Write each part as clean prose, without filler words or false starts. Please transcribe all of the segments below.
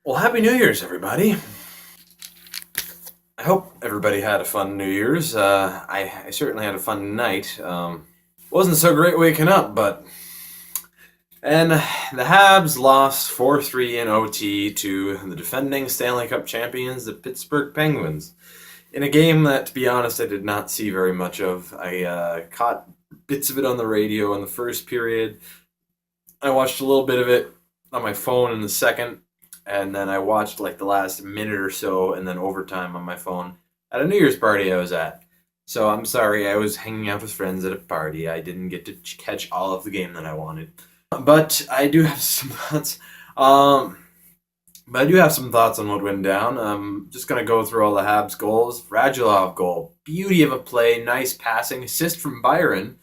Well, Happy New Year's, everybody. I hope everybody had a fun New Year's. I certainly had a fun night. Wasn't so great waking up, but. And the Habs lost 4-3 in OT to the defending Stanley Cup champions, the Pittsburgh Penguins, in a game that, to be honest, I did not see very much of. I caught bits of it on the radio in the first period. I watched a little bit of it on my phone in the second. And then I watched like the last minute or so and then overtime on my phone at a New Year's party I was at. So I'm sorry, I was hanging out with friends at a party. I didn't get to catch all of the game that I wanted. But I do have some thoughts. But I do have some thoughts on what went down. I'm just going to go through all the Habs goals. Radulov goal. Beauty of a play. Nice passing. Assist from Byron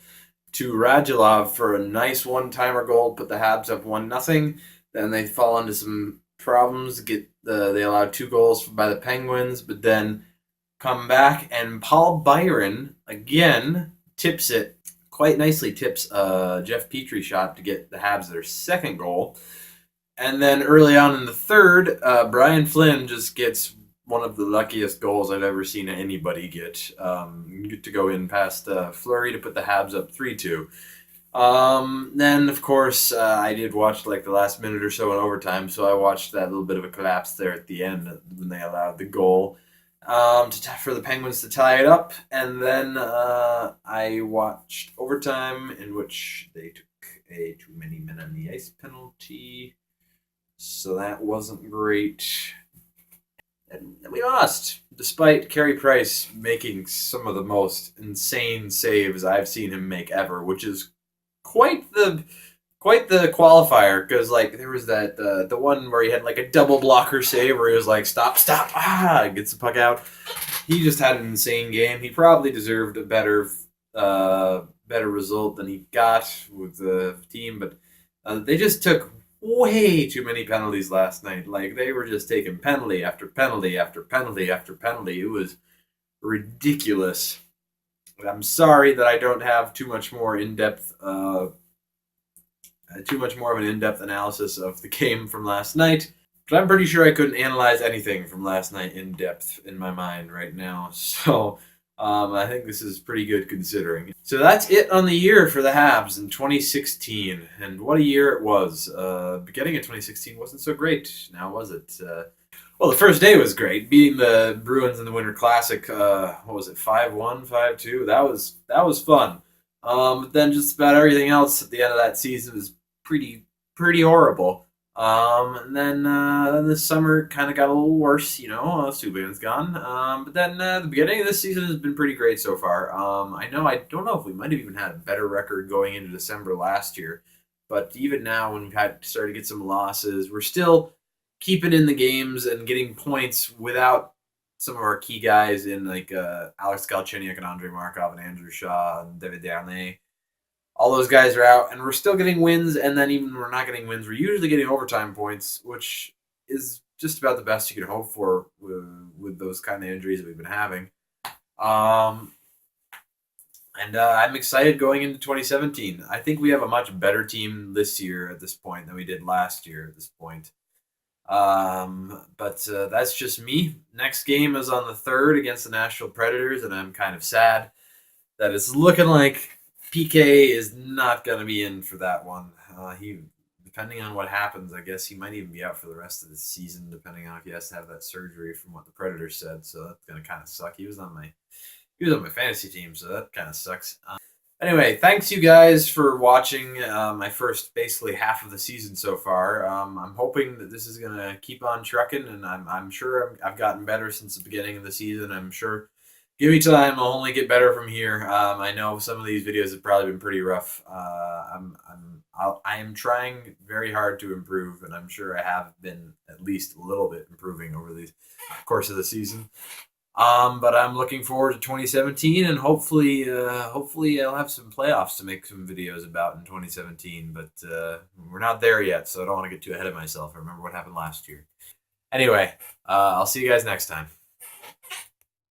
to Radulov for a nice one-timer goal. Put the Habs up 1-0. Then they fall into some problems. They allowed 2 goals by the Penguins, but then come back and Paul Byron again tips it quite nicely. Tips Jeff Petrie shot to get the Habs their second goal, and then early on in the third, Brian Flynn just gets one of the luckiest goals I've ever seen anybody get. Get to go in past Fleury to put the Habs up 3-2. Then of course I did watch like the last minute or so in overtime, so I watched that little bit of a collapse there at the end when they allowed the goal for the Penguins to tie it up, and then I watched overtime in which they took a too many men on the ice penalty, so that wasn't great. And we lost, despite Carey Price making some of the most insane saves I've seen him make ever, which is quite the qualifier, because like there was that the one where he had like a double blocker save where he was like stop gets the puck out. He just had an insane game. He probably deserved a better result than he got with the team, but they just took way too many penalties last night. Like they were just taking penalty after penalty after penalty after penalty. It was ridiculous. I'm sorry that I don't have too much more of an in-depth analysis of the game from last night, but I'm pretty sure I couldn't analyze anything from last night in depth in my mind right now. So I think this is pretty good considering. So that's it on the year for the Habs in 2016, and what a year it was. Beginning of 2016 wasn't so great. Now was it? Well, the first day was great, beating the Bruins in the Winter Classic. What was it, 5-1, 5-2? That was fun. But then just about everything else at the end of that season was pretty horrible. And then this summer kind of got a little worse. Subban's gone. But then the beginning of this season has been pretty great so far. I don't know if we might have even had a better record going into December last year, but even now when we've started to get some losses, we're still keeping in the games and getting points without some of our key guys in like Alex Galchenyuk and Andrei Markov and Andrew Shaw and David Dernay. All those guys are out, and we're still getting wins. And then even when we're not getting wins, we're usually getting overtime points, which is just about the best you can hope for with those kind of injuries that we've been having. And I'm excited going into 2017. I think we have a much better team this year at this point than we did last year at this point. But that's just me. Next game is on the 3rd against the Nashville Predators, and I'm kind of sad that it's looking like PK is not going to be in for that one. Depending on what happens, I guess he might even be out for the rest of the season, depending on if he has to have that surgery from what the Predators said. So that's going to kind of suck. He was on my fantasy team, so that kind of sucks. Anyway, thanks you guys for watching my first basically half of the season so far. I'm hoping that this is going to keep on trucking, and I'm sure I've gotten better since the beginning of the season. I'm sure, give me time, I'll only get better from here. I know some of these videos have probably been pretty rough. I am trying very hard to improve, and I'm sure I have been at least a little bit improving over the course of the season. But I'm looking forward to 2017, and hopefully I'll have some playoffs to make some videos about in 2017. But we're not there yet, so I don't want to get too ahead of myself. I remember what happened last year. Anyway, I'll see you guys next time.